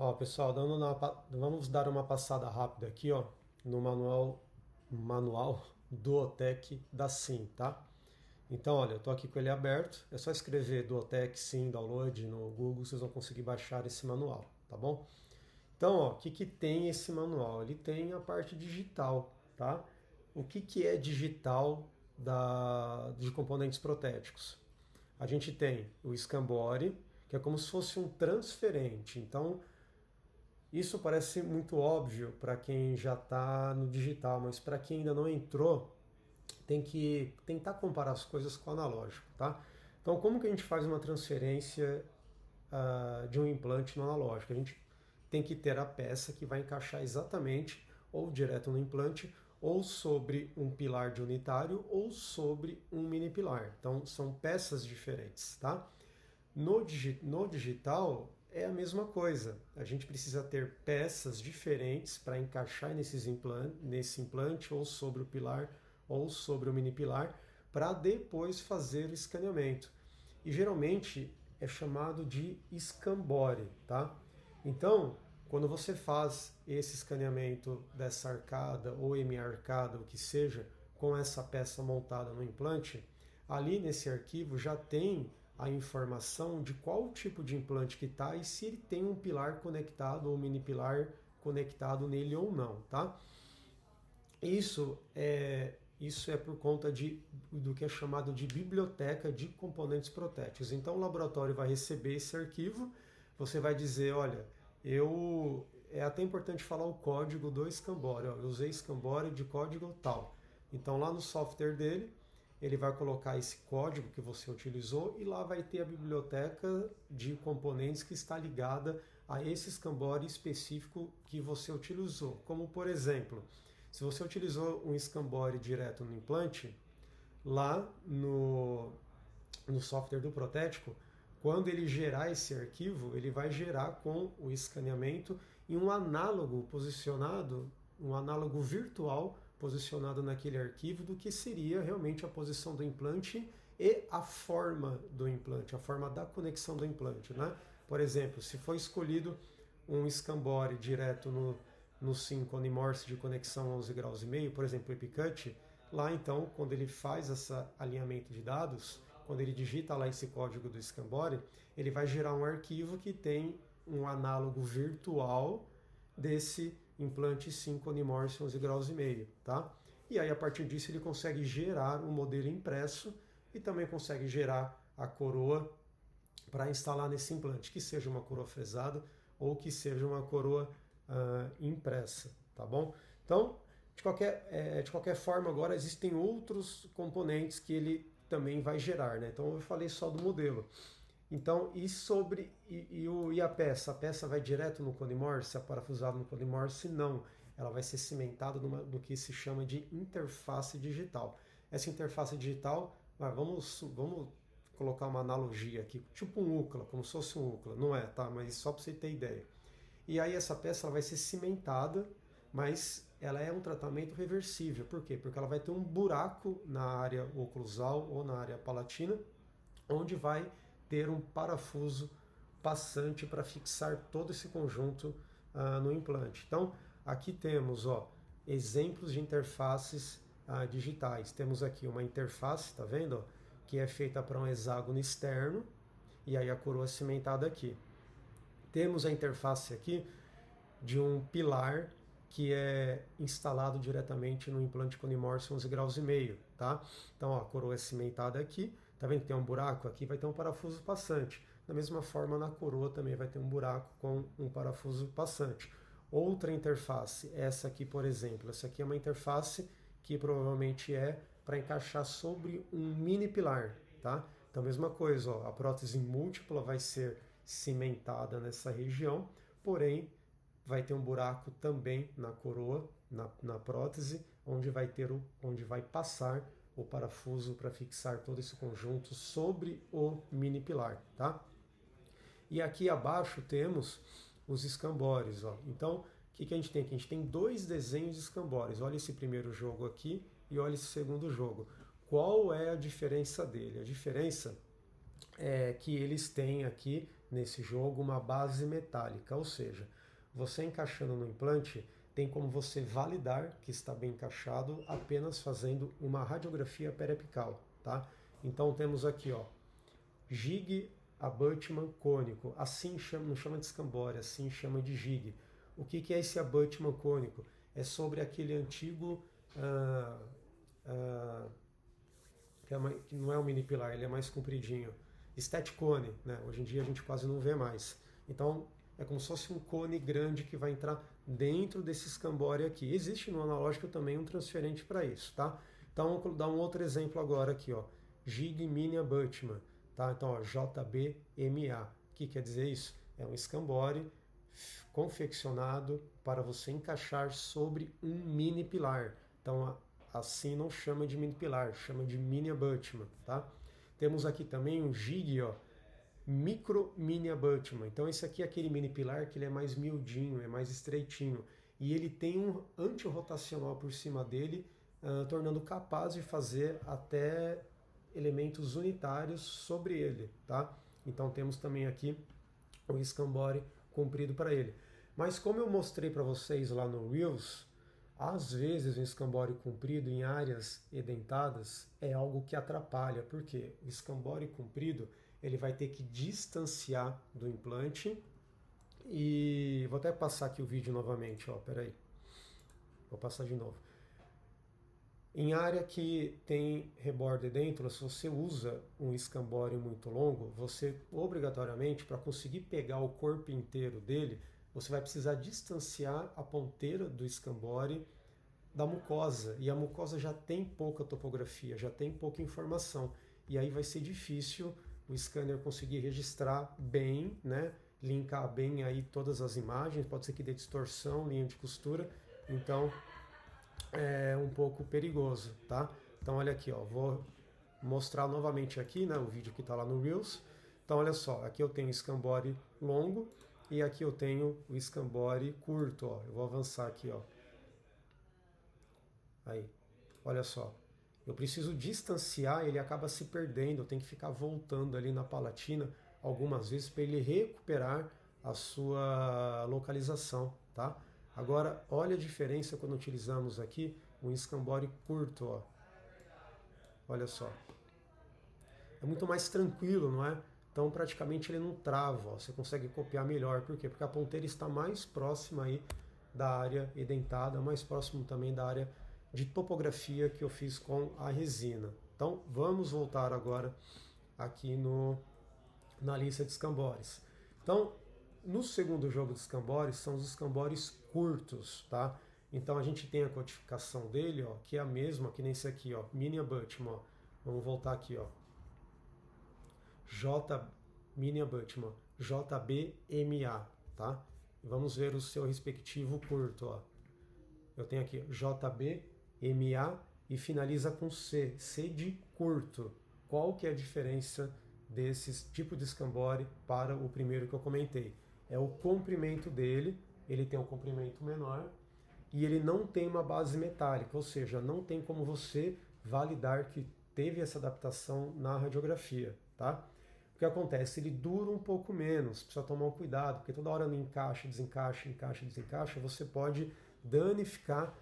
Ó, pessoal, vamos dar uma passada rápida aqui, ó, no manual Duotec da Sim, tá? Então, olha, eu tô aqui com ele aberto, é só escrever Duotec Sim Download no Google, vocês vão conseguir baixar esse manual, tá bom? Então, ó, o que que tem esse manual? Ele tem a parte digital, tá? O que que é digital de componentes protéticos? A gente tem o Scambore, que é como se fosse um transferente. Então, isso parece muito óbvio para quem já está no digital, mas para quem ainda não entrou, tem que tentar comparar as coisas com o analógico, tá? Então, como que a gente faz uma transferência de um implante no analógico? A gente tem que ter a peça que vai encaixar exatamente ou direto no implante, ou sobre um pilar de unitário, ou sobre um mini pilar. Então, são peças diferentes, tá? No digital é a mesma coisa. A gente precisa ter peças diferentes para encaixar nesse implante ou sobre o pilar ou sobre o mini pilar para depois fazer o escaneamento. E geralmente é chamado de escambore, tá? Então, quando você faz esse escaneamento dessa arcada ou M-arcada, o que seja, com essa peça montada no implante, ali nesse arquivo já tem a informação de qual tipo de implante que está e se ele tem um pilar conectado ou um mini pilar conectado nele ou não, tá? Isso é por conta do que é chamado de biblioteca de componentes protéticos. Então o laboratório vai receber esse arquivo, você vai dizer, olha, é até importante falar o código do Scambore, ó, eu usei Scambore de código tal. Então lá no software dele, ele vai colocar esse código que você utilizou e lá vai ter a biblioteca de componentes que está ligada a esse Scambore específico que você utilizou. Como por exemplo, se você utilizou um Scambore direto no implante, lá no software do protético, quando ele gerar esse arquivo, ele vai gerar com o escaneamento e um análogo posicionado, um análogo virtual posicionado naquele arquivo do que seria realmente a posição do implante e a forma do implante, a forma da conexão do implante, né? Por exemplo, se foi escolhido um Scambore direto no 5 Morse de conexão 11 graus e meio, por exemplo, o Epicut, lá então, quando ele faz esse alinhamento de dados, quando ele digita lá esse código do Scambore, ele vai gerar um arquivo que tem um análogo virtual desse implante 5 Morse 11 graus e meio, tá? E aí a partir disso ele consegue gerar um modelo impresso e também consegue gerar a coroa para instalar nesse implante, que seja uma coroa fresada ou que seja uma coroa impressa, tá bom? Então, de qualquer forma, agora existem outros componentes que ele também vai gerar, né? Então eu falei só do modelo. Então, e a peça? A peça vai direto no cone Morse, é parafusado no cone Morse? Não. Ela vai ser cimentada no que se chama de interface digital. Essa interface digital, vamos colocar uma analogia aqui, tipo um UCLA, como se fosse um UCLA. Não é, tá? Mas só para você ter ideia. E aí essa peça ela vai ser cimentada, mas ela é um tratamento reversível. Por quê? Porque ela vai ter um buraco na área oclusal ou na área palatina, onde vai ter um parafuso passante para fixar todo esse conjunto no implante. Então, aqui temos exemplos de interfaces digitais. Temos aqui uma interface, tá vendo? Que é feita para um hexágono externo, e aí a coroa cimentada aqui. Temos a interface aqui de um pilar que é instalado diretamente no implante cone Morse 11 graus e meio, tá? Então ó, a coroa é cimentada aqui, tá vendo que tem um buraco aqui, vai ter um parafuso passante. Da mesma forma na coroa também vai ter um buraco com um parafuso passante. Outra interface, essa aqui por exemplo, essa aqui é uma interface que provavelmente é para encaixar sobre um mini pilar, tá? Então mesma coisa, ó, a prótese múltipla vai ser cimentada nessa região, porém vai ter um buraco também na coroa, na prótese, onde vai passar o parafuso para fixar todo esse conjunto sobre o mini pilar, tá? E aqui abaixo temos os escambores, ó. Então, o que a gente tem aqui? A gente tem dois desenhos de escambores. Olha esse primeiro jogo aqui e olha esse segundo jogo. Qual é a diferença dele? A diferença é que eles têm aqui nesse jogo uma base metálica, ou seja, você encaixando no implante tem como você validar que está bem encaixado apenas fazendo uma radiografia periapical, tá? Então temos aqui, ó, jig abutment cônico, assim chama, não chama de escambore, assim chama de jig. O que é esse abutment cônico? É sobre aquele antigo que não é um mini pilar, ele é mais compridinho, stat cone, né? Hoje em dia a gente quase não vê mais. Então é como se fosse um cone grande que vai entrar dentro desse escambore aqui. Existe no analógico também um transferente para isso, tá? Então vou dar um outro exemplo agora aqui, ó, jig mini abutment, tá? Então ó, JBMA, o que quer dizer isso? É um escambore confeccionado para você encaixar sobre um mini pilar. Então assim não chama de mini pilar, chama de mini abutment, tá? Temos aqui também um jig, ó, micro mini abutment. Então esse aqui é aquele mini pilar que ele é mais miudinho, é mais estreitinho e ele tem um antirrotacional por cima dele, tornando capaz de fazer até elementos unitários sobre ele, tá? Então temos também aqui o escambore comprido para ele. Mas como eu mostrei para vocês lá no Reels, às vezes o escambore comprido em áreas edentadas é algo que atrapalha, porque o escambore comprido ele vai ter que distanciar do implante e vou até passar aqui o vídeo novamente, ó, peraí, vou passar de novo. Em área que tem reborder dentro, se você usa um escambore muito longo, você obrigatoriamente, para conseguir pegar o corpo inteiro dele, você vai precisar distanciar a ponteira do escambore da mucosa. E a mucosa já tem pouca topografia, já tem pouca informação. E aí vai ser difícil o scanner conseguir registrar bem, né? Linkar bem aí todas as imagens, pode ser que dê distorção, linha de costura. Então é um pouco perigoso, tá? Então olha aqui, ó, vou mostrar novamente aqui, né, o vídeo que está lá no Reels. Então olha só, aqui eu tenho o escambore longo e aqui eu tenho o escambore curto, ó. Eu vou avançar aqui, ó. Aí, olha só. Eu preciso distanciar, ele acaba se perdendo, eu tenho que ficar voltando ali na palatina algumas vezes para ele recuperar a sua localização, tá? Agora, olha a diferença quando utilizamos aqui um escambore curto, ó. Olha só. É muito mais tranquilo, não é? Então, praticamente ele não trava, ó. Você consegue copiar melhor. Por quê? Porque a ponteira está mais próxima aí da área edentada, mais próximo também da área de topografia que eu fiz com a resina. Então, vamos voltar agora aqui na lista de escambores. Então, no segundo jogo de escambores, são os escambores curtos, tá? Então a gente tem a codificação dele, ó, que é a mesma que nesse aqui, ó, mini abutment, ó. Vamos voltar aqui, ó. Mini abutment, JBMA, tá? Vamos ver o seu respectivo curto, ó. Eu tenho aqui JBMA e finaliza com C, C de curto. Qual que é a diferença desses tipo de escambore para o primeiro que eu comentei? É o comprimento dele, ele tem um comprimento menor e ele não tem uma base metálica, ou seja, não tem como você validar que teve essa adaptação na radiografia, tá? O que acontece? Ele dura um pouco menos, precisa tomar um cuidado, porque toda hora no encaixa, desencaixa, encaixa, desencaixa, você pode danificar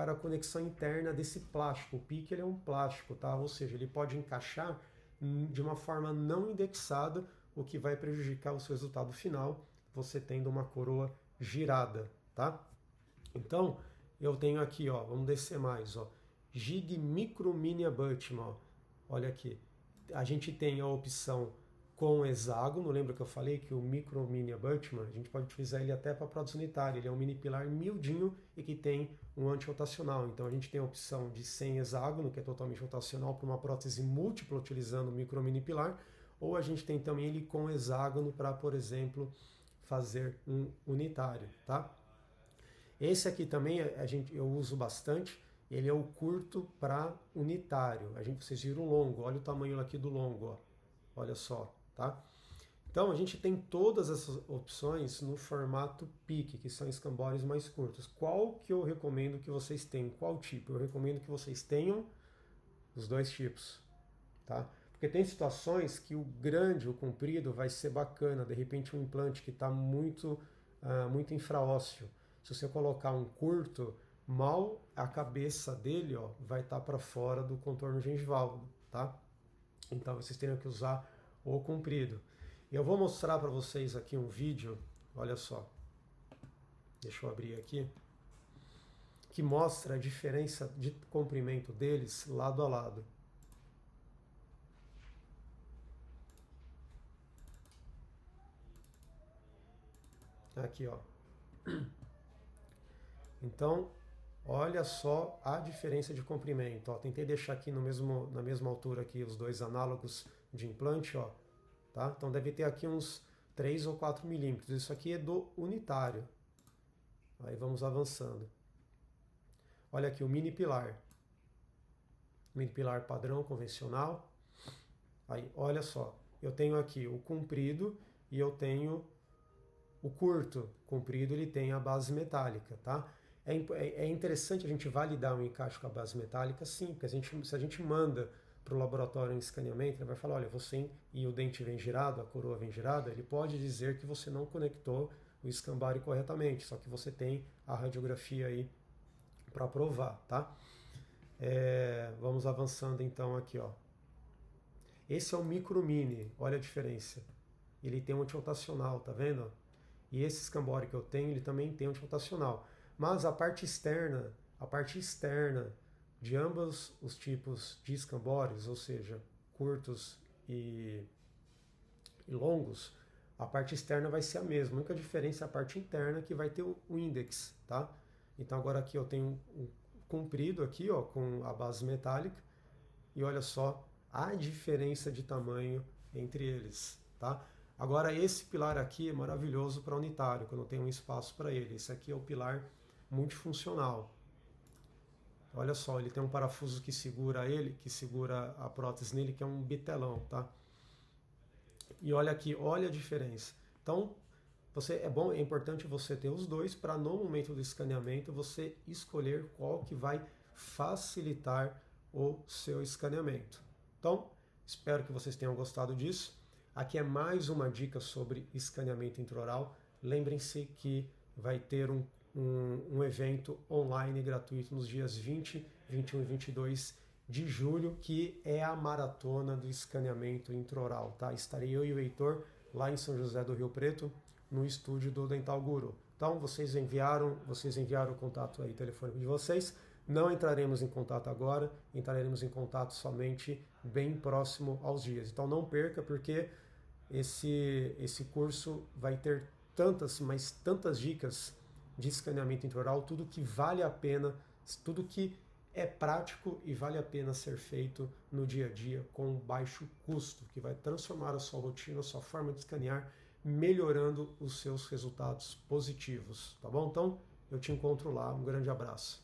a conexão interna desse plástico. O PIC ele é um plástico, tá? Ou seja, ele pode encaixar de uma forma não indexada, o que vai prejudicar o seu resultado final, você tendo uma coroa girada, tá? Então, eu tenho aqui, ó, vamos descer mais, ó, Jig Micro Mini Abutment, ó. Olha aqui, a gente tem a opção com hexágono, lembra que eu falei que o Micro Mini Abutment, a gente pode utilizar ele até para prótese unitária, ele é um mini pilar miudinho e que tem um anti-rotacional, então a gente tem a opção de sem hexágono, que é totalmente rotacional, para uma prótese múltipla utilizando o Micro Mini Pilar, ou a gente tem também ele com hexágono para, por exemplo, fazer um unitário, tá? Esse aqui também eu uso bastante, ele é o curto para unitário. Vocês viram o longo, olha o tamanho aqui do longo, ó. Olha só, tá? Então a gente tem todas essas opções no formato PIC, que são escambores mais curtos. Qual que eu recomendo que vocês tenham? Qual tipo? Eu recomendo que vocês tenham os dois tipos, tá? Porque tem situações que o grande, o comprido, vai ser bacana, de repente um implante que está muito infraósseo. Se você colocar um curto, mal a cabeça dele ó, vai estar para fora do contorno gengival, tá? Então vocês teriam que usar o comprido. Eu vou mostrar para vocês aqui um vídeo, olha só, deixa eu abrir aqui, que mostra a diferença de comprimento deles lado a lado. Aqui, ó. Então, olha só a diferença de comprimento. Ó. Tentei deixar aqui na mesma altura aqui os dois análogos de implante, ó. Tá? Então deve ter aqui uns 3 ou 4 milímetros. Isso aqui é do unitário. Aí vamos avançando. Olha aqui o mini pilar. Mini pilar padrão, convencional. Aí, olha só. Eu tenho aqui o comprido e eu tenho o curto. Comprido ele tem a base metálica, tá? É interessante a gente validar um encaixe com a base metálica, sim, porque se a gente manda para o laboratório um escaneamento, ele vai falar, olha, você e o dente vem girado, a coroa vem girada, ele pode dizer que você não conectou o escambare corretamente, só que você tem a radiografia aí para provar, tá? Vamos avançando então aqui, ó. Esse é o micro mini, olha a diferença. Ele tem um antirotacional, tá vendo? E esse escambore que eu tenho, ele também tem um antirotacional. Mas a parte externa de ambos os tipos de escambores, ou seja, curtos e longos, a parte externa vai ser a mesma. A única diferença é a parte interna que vai ter o index, tá? Então agora aqui eu tenho um comprido aqui, ó, com a base metálica e olha só a diferença de tamanho entre eles, tá? Agora esse pilar aqui é maravilhoso para unitário, quando tem um espaço para ele. Esse aqui é o pilar multifuncional. Olha só, ele tem um parafuso que segura ele, que segura a prótese nele, que é um bitelão, tá? E olha aqui, olha a diferença. Então, é importante você ter os dois para no momento do escaneamento você escolher qual que vai facilitar o seu escaneamento. Então, espero que vocês tenham gostado disso. Aqui é mais uma dica sobre escaneamento intraoral. Lembrem-se que vai ter um evento online gratuito nos dias 20, 21 e 22 de julho, que é a maratona do escaneamento intraoral, tá? Estarei eu e o Heitor lá em São José do Rio Preto, no estúdio do Dental Guru. Então, vocês enviaram o contato aí telefônico de vocês. Não entraremos em contato agora, entraremos em contato somente bem próximo aos dias. Então não perca, porque esse curso vai ter tantas dicas de escaneamento intraoral, tudo que vale a pena, tudo que é prático e vale a pena ser feito no dia a dia com baixo custo, que vai transformar a sua rotina, a sua forma de escanear, melhorando os seus resultados positivos, tá bom? Então, eu te encontro lá, um grande abraço.